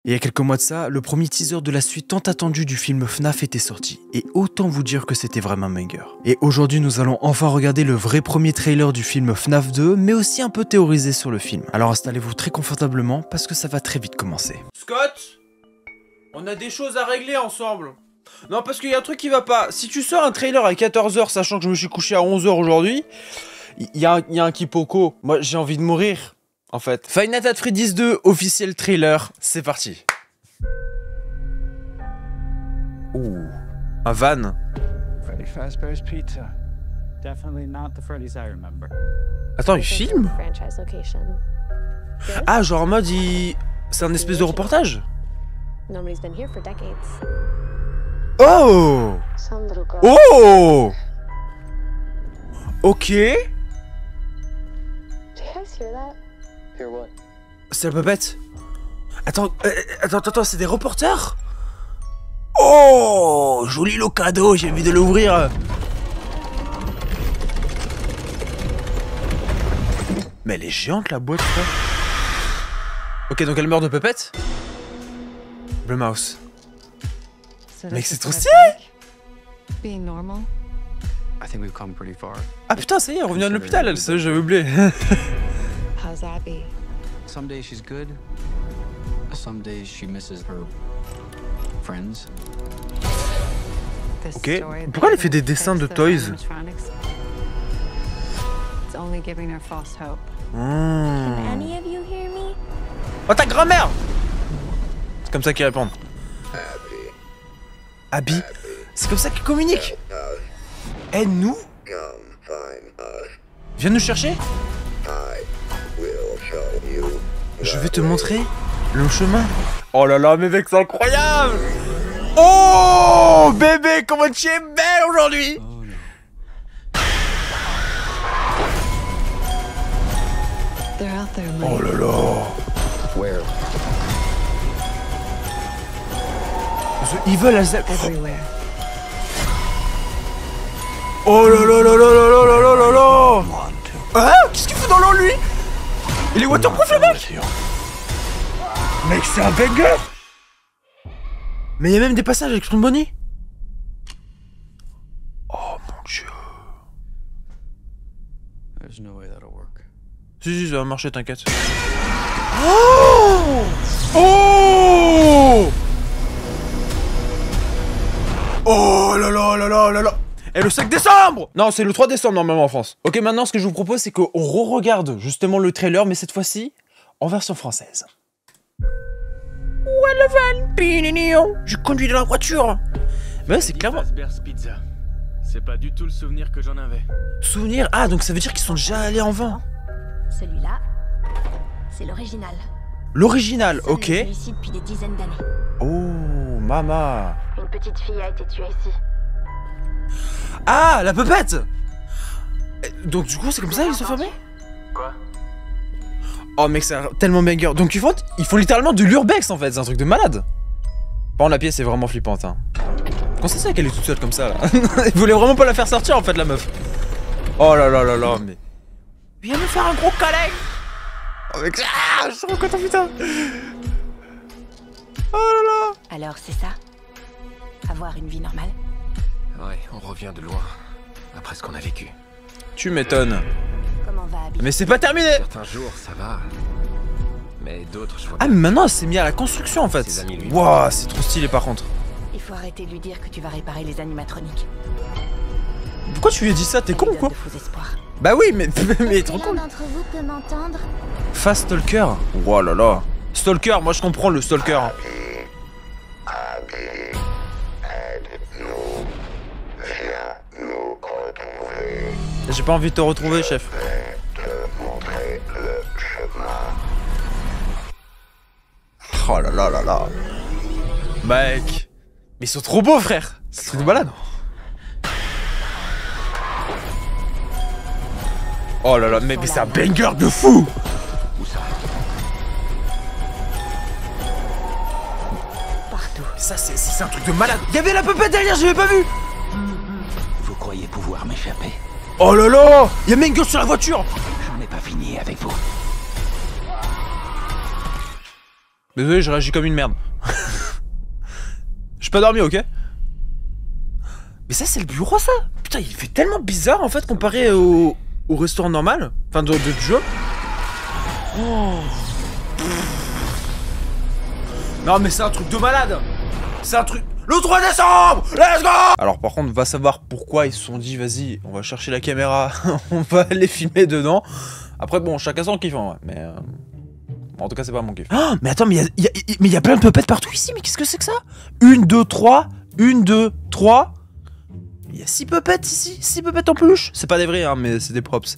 Et il y a quelques mois de ça, le premier teaser de la suite tant attendue du film FNAF était sorti. Et autant vous dire que c'était vraiment un banger. Et aujourd'hui, nous allons enfin regarder le vrai premier trailer du film FNAF 2, mais aussi un peu théoriser sur le film. Alors installez-vous très confortablement parce que ça va très vite commencer. Scott, on a des choses à régler ensemble. Non, parce qu'il y a un truc qui va pas. Si tu sors un trailer à 14 h, sachant que je me suis couché à 11 h aujourd'hui, il y a un quiproquo. Moi, j'ai envie de mourir. En fait, Five Nights at Freddy's 2, officiel trailer, c'est parti. Ouh, un van. Freddy Fazbear's Pizza. Definitely not the Freddy's I remember. Attends, il filme? Ah, genre en mode, c'est un espèce de reportage? Oh! Oh! Ok. C'est la pupette. Attends, c'est des reporters? Oh, joli le cadeau, j'ai envie de l'ouvrir. Mais elle est géante la boîte, frère. Ok, donc elle meurt de pupette. Blumhouse. Mec, c'est trop stylé. Ah putain, ça y est, elle revient de l'hôpital, elle, ça j'avais oublié. How's Abby? Some days she's good. Some days she misses her friends. Ok, pourquoi elle fait des dessins de toys? Oh, ta grand-mère! C'est comme ça qu'ils répondent. Abby? C'est comme ça qu'ils communiquent? Aide-nous? Viens nous chercher? Je vais te montrer le chemin. Oh là là, mais mec, c'est incroyable! Oh, bébé, comment tu es belle aujourd'hui! Oh là là! Where? Ils veulent la zèbre. Oh là là là là là là là là là là! Hein? Qu'est-ce qu'il fout dans l'eau, lui? Il est waterproof, le mec! Mec, c'est un banger! Mais il y a même des passages avec son bonnet. Oh mon dieu. Si, ça va marcher, t'inquiète. Oh! Oh! Oh là là là là là là! Et le 5 décembre! Non, c'est le 3 décembre normalement en France. Ok, maintenant ce que je vous propose, c'est qu'on re-regarde justement le trailer, mais cette fois-ci en version française. Ouais, le van, pinignon, je conduis de la voiture. Mais ouais, c'est clairement. Pizza. C'est pas du tout le souvenir que j'en avais. Souvenir? Ah, donc ça veut dire qu'ils sont déjà allés en vin. Celui-là, c'est l'original. L'original, ok. Il est ici depuis des dizaines d'années. Oh, mama. Une petite fille a été tuée ici. Ah, la pupette! Donc du coup, c'est comme ça ils sont fermés? Quoi? Oh mec, c'est tellement banger. Donc ils font littéralement de l'urbex en fait, c'est un truc de malade. Par contre, la pièce est vraiment flippante, hein. Comment ça c'est qu'elle est toute seule comme ça là? Ils voulaient vraiment pas la faire sortir en fait, la meuf. Oh là là là là, mais... Viens me faire un gros câlin! Oh mec, ah, je suis trop content, putain! Oh là là! Alors c'est ça? Avoir une vie normale? Ouais, on revient de loin. Après ce qu'on a vécu. Tu m'étonnes. Comment va Abby? Mais c'est pas terminé! Certains jours, ça va. Mais d'autres, je vois Ah, mais maintenant, elle s'est mise à la construction en fait. Wouah, c'est trop stylé par contre. Il faut arrêter de lui dire que tu vas réparer les animatroniques. Pourquoi tu lui as dit ça? T'es con ou quoi? De faux espoirs. Bah oui, mais trop con. L'un d'entre vous peut m'entendre? Fast Stalker? Oh là là. Stalker, moi je comprends le Stalker. J'ai pas envie de te retrouver, chef. Oh là là là là. Mec. Mais ils sont trop beaux, frère. C'est un truc de malade. Oh là là, mais c'est un banger de fou. Où ça? Partout. Ça, c'est un truc de malade. Il y avait la pupette derrière, je l'avais pas vu. Vous croyez pouvoir m'échapper? Oh là là. Il y a Mangle sur la voiture. J'en ai pas fini avec vous. Désolé, je réagis comme une merde. J'ai pas dormi, ok? Mais ça, c'est le bureau, ça? Putain, il fait tellement bizarre, en fait, comparé au restaurant normal. Enfin, de jeu. Oh. Non, mais c'est un truc de malade. C'est un truc... Le 3 décembre! Let's go! Alors, par contre, va savoir pourquoi ils se sont dit, vas-y, on va chercher la caméra, on va les filmer dedans. Après, bon, chacun son kiff, hein, ouais, mais... En tout cas, c'est pas mon kiff. Oh, mais attends, mais il y a plein de puppets partout ici, mais qu'est-ce que c'est que ça? 1, 2, 3, 1, 2, 3. Il y a 6 puppets ici, 6 puppets en peluche. C'est pas des vrais, hein, mais c'est des props.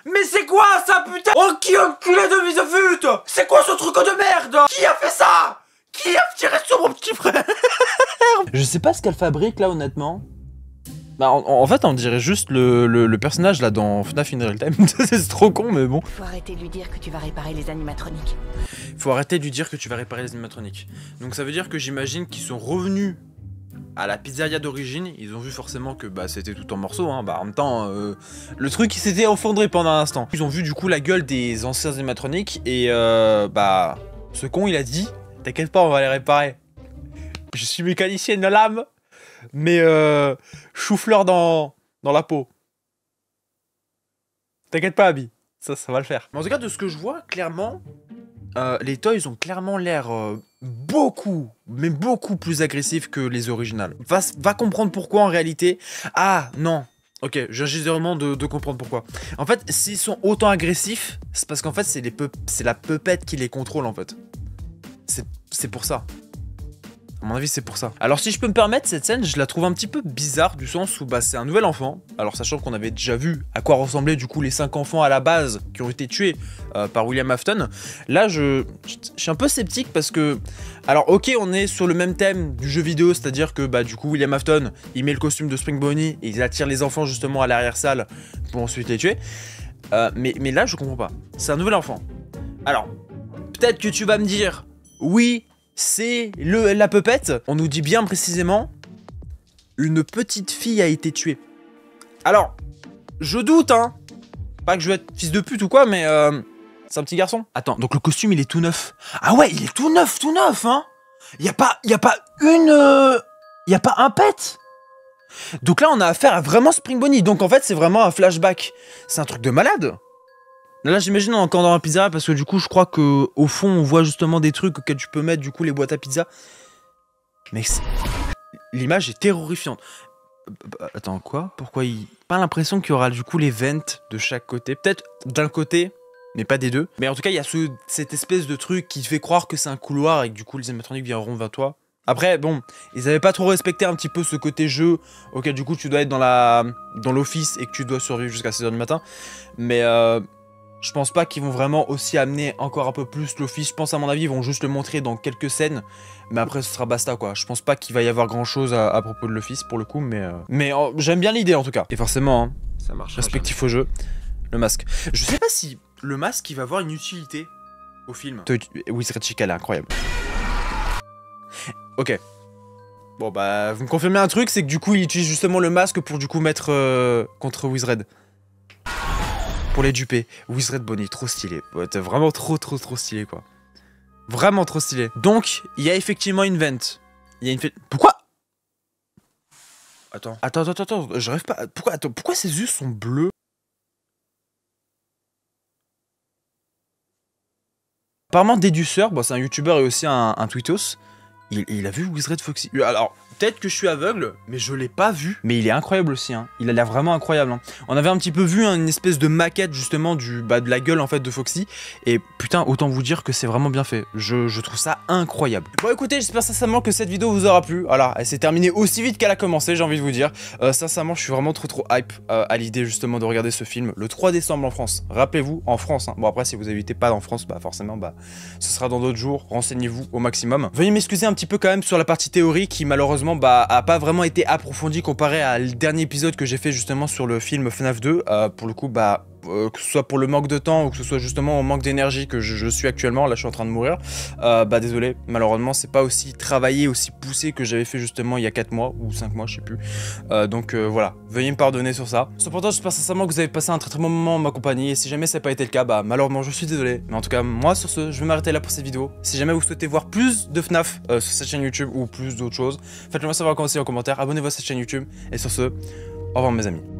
Mais c'est quoi ça, putain? Oh, qui enculé de mise de fut? C'est quoi ce truc de merde? Qui a fait ça? Qui a tiré sur mon petit frère? Je sais pas ce qu'elle fabrique là, honnêtement. Bah, en fait, on dirait juste le personnage là dans FNAF in Real Time. C'est trop con, mais bon. Faut arrêter de lui dire que tu vas réparer les animatroniques. Faut arrêter de lui dire que tu vas réparer les animatroniques. Donc ça veut dire que j'imagine qu'ils sont revenus à la pizzeria d'origine. Ils ont vu forcément que bah c'était tout en morceaux, hein. Bah en même temps, le truc il s'était effondré pendant un instant. Ils ont vu du coup la gueule des anciens animatroniques et bah ce con il a dit, t'inquiète pas, on va les réparer. Je suis mécanicien de l'âme, mais chou-fleur dans la peau. T'inquiète pas, Abby, ça va le faire. Mais en tout cas, de ce que je vois, clairement, les toys ont clairement l'air beaucoup, mais beaucoup plus agressifs que les originales. Va comprendre pourquoi en réalité. Ah non, ok, je viens vraiment de comprendre pourquoi. En fait, s'ils sont autant agressifs, c'est parce qu'en fait, c'est la puppette qui les contrôle en fait. C'est pour ça. À mon avis, c'est pour ça. Alors, si je peux me permettre, cette scène, je la trouve un petit peu bizarre, du sens où bah, c'est un nouvel enfant. Alors, sachant qu'on avait déjà vu à quoi ressemblaient du coup les 5 enfants à la base qui ont été tués par William Afton. Là, je suis un peu sceptique parce que... Alors, ok, on est sur le même thème du jeu vidéo, c'est-à-dire que bah, du coup, William Afton, il met le costume de Spring Bonnie et il attire les enfants justement à l'arrière-salle pour ensuite les tuer. Mais là, je comprends pas. C'est un nouvel enfant. Alors, peut-être que tu vas me dire, oui... C'est la puppette. On nous dit bien précisément, une petite fille a été tuée. Alors, je doute, hein. Pas que je vais être fils de pute ou quoi, mais c'est un petit garçon. Attends, donc le costume il est tout neuf. Ah ouais, il est tout neuf, hein. Y a pas un pet. Donc là, on a affaire à vraiment Spring Bonnie. Donc en fait, c'est vraiment un flashback. C'est un truc de malade. Là j'imagine encore dans la pizza parce que du coup je crois que au fond on voit justement des trucs auxquels tu peux mettre du coup les boîtes à pizza. Mais l'image est terrorifiante. Attends quoi? Pourquoi il... Pas l'impression qu'il y aura du coup les vents de chaque côté. Peut-être d'un côté mais pas des deux. Mais en tout cas il y a cette espèce de truc qui te fait croire que c'est un couloir et que du coup les animatroniques viendront vers toi. Après bon, ils avaient pas trop respecté un petit peu ce côté jeu auquel du coup tu dois être dans l'office et que tu dois survivre jusqu'à 6h du matin. Mais je pense pas qu'ils vont vraiment aussi amener encore un peu plus l'office. Je pense à mon avis ils vont juste le montrer dans quelques scènes. Mais après ce sera basta quoi. Je pense pas qu'il va y avoir grand chose à propos de l'office pour le coup. Mais j'aime bien l'idée en tout cas. Et forcément, hein, Ça marche. respectif au jeu, le masque. Je sais pas si le masque il va avoir une utilité au film. Wizard Chica elle est incroyable. Ok. Bon bah vous me confirmez un truc, c'est que du coup il utilise justement le masque pour du coup mettre contre Wizard. Pour les duper. Wizard Bonnie, trop stylé. Ouais, t'es vraiment trop stylé quoi. Vraiment trop stylé. Donc, il y a effectivement une vente. Il y a une fête. Pourquoi? Attends, je rêve pas. Pourquoi ses yeux sont bleus? Apparemment, Deduceur, bon, c'est un youtubeur et aussi un tweetos. Il a vu Wizard Foxy. Alors, peut-être que je suis aveugle, mais je l'ai pas vu. Mais il est incroyable aussi, hein. Il a l'air vraiment incroyable, hein. On avait un petit peu vu une espèce de maquette, justement, de la gueule, en fait, de Foxy. Et putain, autant vous dire que c'est vraiment bien fait. Je trouve ça incroyable. Bon, écoutez, j'espère sincèrement que cette vidéo vous aura plu. Voilà, elle s'est terminée aussi vite qu'elle a commencé, j'ai envie de vous dire. Sincèrement, je suis vraiment trop hype à l'idée, justement, de regarder ce film le 3 décembre en France. Rappelez-vous, en France, hein. Bon, après, si vous habitez pas en France, bah, forcément, bah, ce sera dans d'autres jours. Renseignez-vous au maximum. Veuillez m'excuser un petit peu quand même sur la partie théorie qui malheureusement bah a pas vraiment été approfondie comparé à le dernier épisode que j'ai fait justement sur le film FNAF 2. Pour le coup bah que ce soit pour le manque de temps ou que ce soit justement au manque d'énergie que je suis actuellement, là je suis en train de mourir, bah désolé, malheureusement c'est pas aussi travaillé, aussi poussé que j'avais fait justement il y a 4 mois ou 5 mois, je sais plus. Donc voilà, veuillez me pardonner sur ça. Cependant, j'espère sincèrement que vous avez passé un très très bon moment en ma compagnie, et si jamais ça n'a pas été le cas, bah malheureusement je suis désolé. Mais en tout cas, moi sur ce, je vais m'arrêter là pour cette vidéo. Si jamais vous souhaitez voir plus de FNAF sur cette chaîne YouTube ou plus d'autres choses, faites-le moi savoir en commentaire, abonnez-vous à cette chaîne YouTube, et sur ce, au revoir mes amis.